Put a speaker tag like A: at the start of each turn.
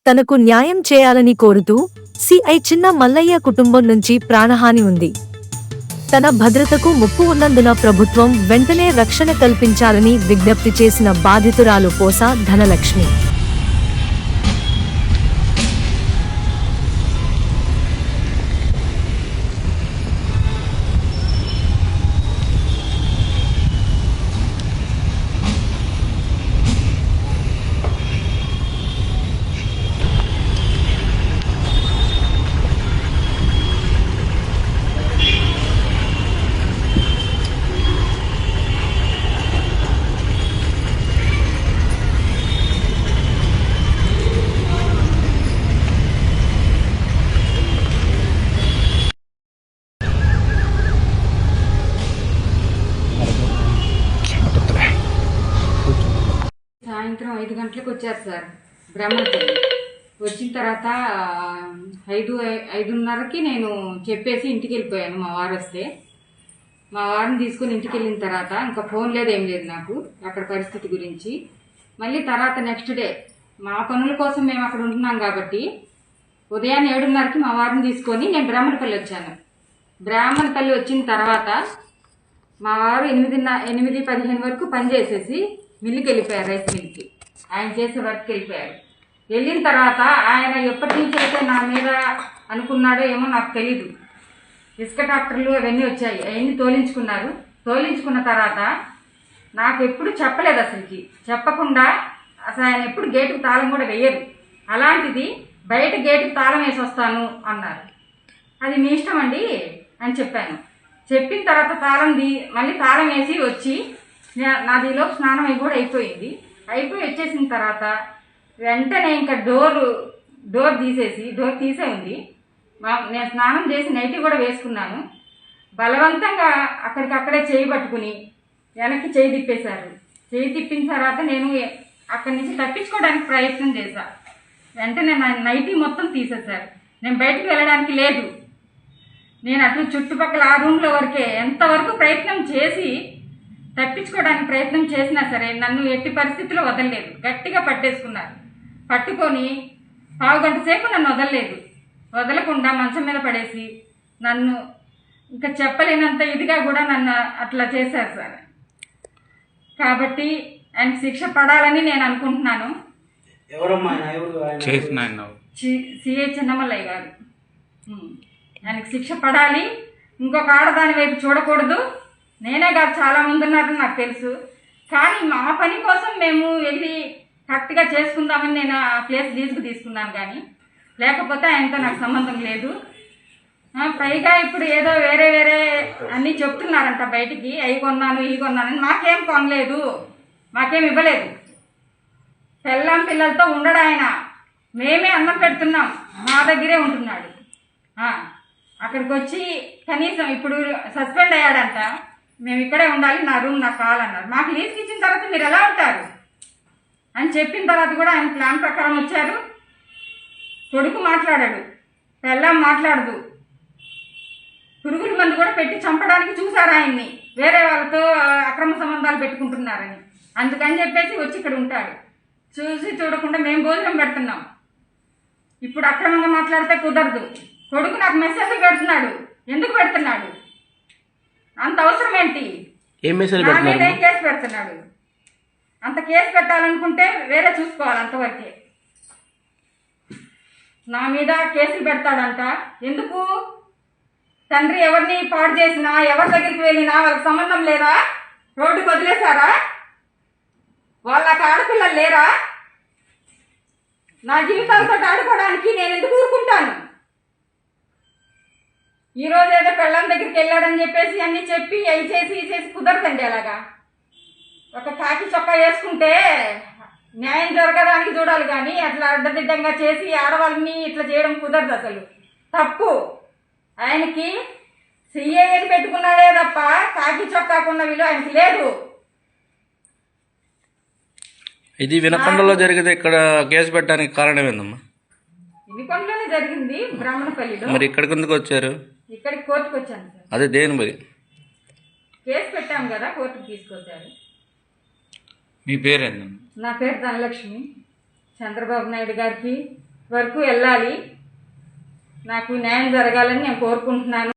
A: తనకు న్యాయం చేయాలని కోరుతూ సిఐ చిన్న మల్లయ్య కుటుంబం నుంచి ప్రాణహాని ఉంది. తన భద్రతకు ముప్పు ఉన్నందున ప్రభుత్వం వెంటనే రక్షణ కల్పించాలని విజ్ఞప్తి చేసిన బాధితురాలు పోసా ధనలక్ష్మి.
B: సాయంత్రం 5 గంటలకు వచ్చారు సార్ బ్రహ్మపల్లి. వచ్చిన తర్వాత 5:30కి నేను చెప్పేసి ఇంటికి వెళ్ళిపోయాను. మా వారు వస్తే మా వారిని తీసుకుని ఇంటికి వెళ్ళిన తర్వాత ఇంకా ఫోన్ లేదు, ఏం లేదు నాకు అక్కడ పరిస్థితి గురించి. మళ్ళీ తర్వాత నెక్స్ట్ డే మా పనుల కోసం మేము అక్కడ ఉంటున్నాం కాబట్టి ఉదయాన్నే 7:30కి మా వారిని తీసుకొని నేను బ్రాహ్మణపల్లి వచ్చాను. బ్రాహ్మణపల్లి వచ్చిన తర్వాత మా వారు 8:15 వరకు పని చేసేసి మిల్లుకి వెళ్ళిపోయారు, రైస్ మిల్కి. ఆయన చేసే వర్క్కి వెళ్ళిపోయారు. వెళ్ళిన తర్వాత ఆయన ఎప్పటి నుంచి అయితే నా మీద అనుకున్నాడో ఏమో నాకు తెలీదు. ఇసుక ట్రాక్టర్లు అవన్నీ వచ్చాయి, అవన్నీ తోలించుకున్నారు. తోలించుకున్న తర్వాత నాకు ఎప్పుడు చెప్పలేదు, అసలుకి చెప్పకుండా అసలు ఆయన ఎప్పుడు గేటుకు తాళం కూడా వేయరు. అలాంటిది బయట గేటుకు తాళం వేసి వస్తాను అన్నారు. అది మీ ఇష్టం అండి అని చెప్పాను. చెప్పిన తర్వాత మళ్ళీ తాళం వేసి వచ్చి నాదిలో స్నానం అయి కూడా అయిపోయింది. అయిపోయి వచ్చేసిన తర్వాత వెంటనే ఇంకా డోర్ తీసే ఉంది. నేను స్నానం చేసి నైటీ కూడా వేసుకున్నాను. బలవంతంగా అక్కడికక్కడే చేయి పట్టుకుని వెనక్కి చేయి తిప్పేశారు. చేయి తిప్పిన తర్వాత నేను అక్కడి నుంచి తప్పించుకోవడానికి ప్రయత్నం చేశాను. వెంటనే నా నైటీ మొత్తం తీసేశారు. నేను బయటకు వెళ్ళడానికి లేదు. నేను అటు చుట్టుపక్కల ఆ రూమ్లో వరకే ఎంతవరకు ప్రయత్నం చేసి తప్పించుకోవడానికి ప్రయత్నం చేసినా సరే నన్ను ఎట్టి పరిస్థితిలో వదలలేదు. గట్టిగా పట్టేసుకున్నారు. పట్టుకొని 1/2 గంట సేపు నన్ను వదలకుండా మంచం మీద పడేసి నన్ను ఇంకా చెప్పలేనంత ఇదిగా కూడా నన్ను అట్లా చేశారు సార్. కాబట్టి ఆయనకు శిక్ష పడాలని నేను అనుకుంటున్నాను. సిఐ చిన్నమల్లయ్య గారు, ఆయనకు శిక్ష పడాలి. ఇంకొక ఆడదాని వైపు చూడకూడదు. నేనే కాదు, చాలా మంది ఉన్నారని నాకు తెలుసు. కానీ మా పని కోసం మేము వెళ్ళి కరెక్ట్గా చేసుకుందామని నేను ఆ ప్లేస్ లీజుకు తీసుకున్నాను. కానీ లేకపోతే ఆయనతో నాకు సంబంధం లేదు. పైగా ఇప్పుడు ఏదో వేరే అన్నీ చెప్తున్నారంట బయటికి, అవి కొన్నాను ఈ కొన్నానని. మాకేం కొనలేదు, మాకేం ఇవ్వలేదు. పిల్లలతో ఉండడు ఆయన. మేమే అన్నం పెడుతున్నాం, మా దగ్గరే ఉంటున్నాడు. అక్కడికి వచ్చి కనీసం ఇప్పుడు సస్పెండ్ అయ్యాడంట, మేము ఇక్కడే ఉండాలి, నా రూమ్ నాకు కావాలన్నారు. మాకు లీజ్కి ఇచ్చిన తర్వాత మీరు ఎలా ఉంటారు అని చెప్పిన తర్వాత కూడా ఆయన ప్లాన్ ప్రకారం వచ్చారు. కొడుకు మాట్లాడాడు, పెళ్ళాం మాట్లాడదు. పురుగుల మందు కూడా పెట్టి చంపడానికి చూశారు ఆయన్ని, వేరే వాళ్ళతో అక్రమ సంబంధాలు పెట్టుకుంటున్నారని. అందుకని చెప్పేసి వచ్చి ఇక్కడ ఉంటాడు. చూడకుండా మేము భోజనం పెడుతున్నాం. ఇప్పుడు అక్రమంగా మాట్లాడితే కుదరదు. కొడుకు నాకు మెసేజ్ పెడుతున్నాడు. ఎందుకు పెడుతున్నాడు? అంత అవసరం ఏంటి? కేసు పెడుతున్నాడు. అంత కేసు పెట్టాలనుకుంటే వేరే చూసుకోవాలి. అంతవరకే నా మీద కేసులు పెడతాడంట. ఎందుకు? తండ్రి ఎవరిని పాడు చేసినా, ఎవరి దగ్గరికి వెళ్ళినా వాళ్ళకి సంబంధం లేదా? రోడ్డుకు వదిలేశారా? వాళ్ళకి ఆడపిల్లలు లేరా? నా జీవితాలతో ఆడుకోవడానికి నేను ఎందుకు ఊరుకుంటాను? ఈరోజు ఏదో పెళ్ళాం దగ్గరికి వెళ్ళాడని చెప్పేసి అన్ని చెప్పి అవి చేసి కుదరదండి. అలాగా ఒక కాకి చొక్కా వేసుకుంటే న్యాయం జరగడానికి చూడాలి, కానీ అట్లా అడ్డదిడ్డంగా చేసి ఆడవాళ్ళని ఇట్లా చేయడం కుదరదు. అసలు తప్పు. ఆయనకి సిఐని పెట్టుకున్నాడే తప్ప కాకి చొక్కాకున్న విలువ ఆయనకి లేదు.
C: ఇది వినకొండలో జరిగితే ఇక్కడ కేసు పెట్టడానికి కారణం ఏందమ్మా?
B: వినకొండలోనే జరిగింది, బ్రాహ్మణపల్లిలో.
C: మరి ఇక్కడికి ఎందుకు వచ్చారు?
B: ఇక్కడికి కోర్టుకు వచ్చాను సార్.
C: అదే దేని మరి
B: కేసు పెట్టాము కదా, కోర్టుకు తీసుకొచ్చారు.
C: మీ పేరేందమ్మా?
B: నా పేరు ధనలక్ష్మి. చంద్రబాబు నాయుడు గారికి వరకు వెళ్ళాలి. నాకు న్యాయం జరగాలని నేను కోరుకుంటున్నాను.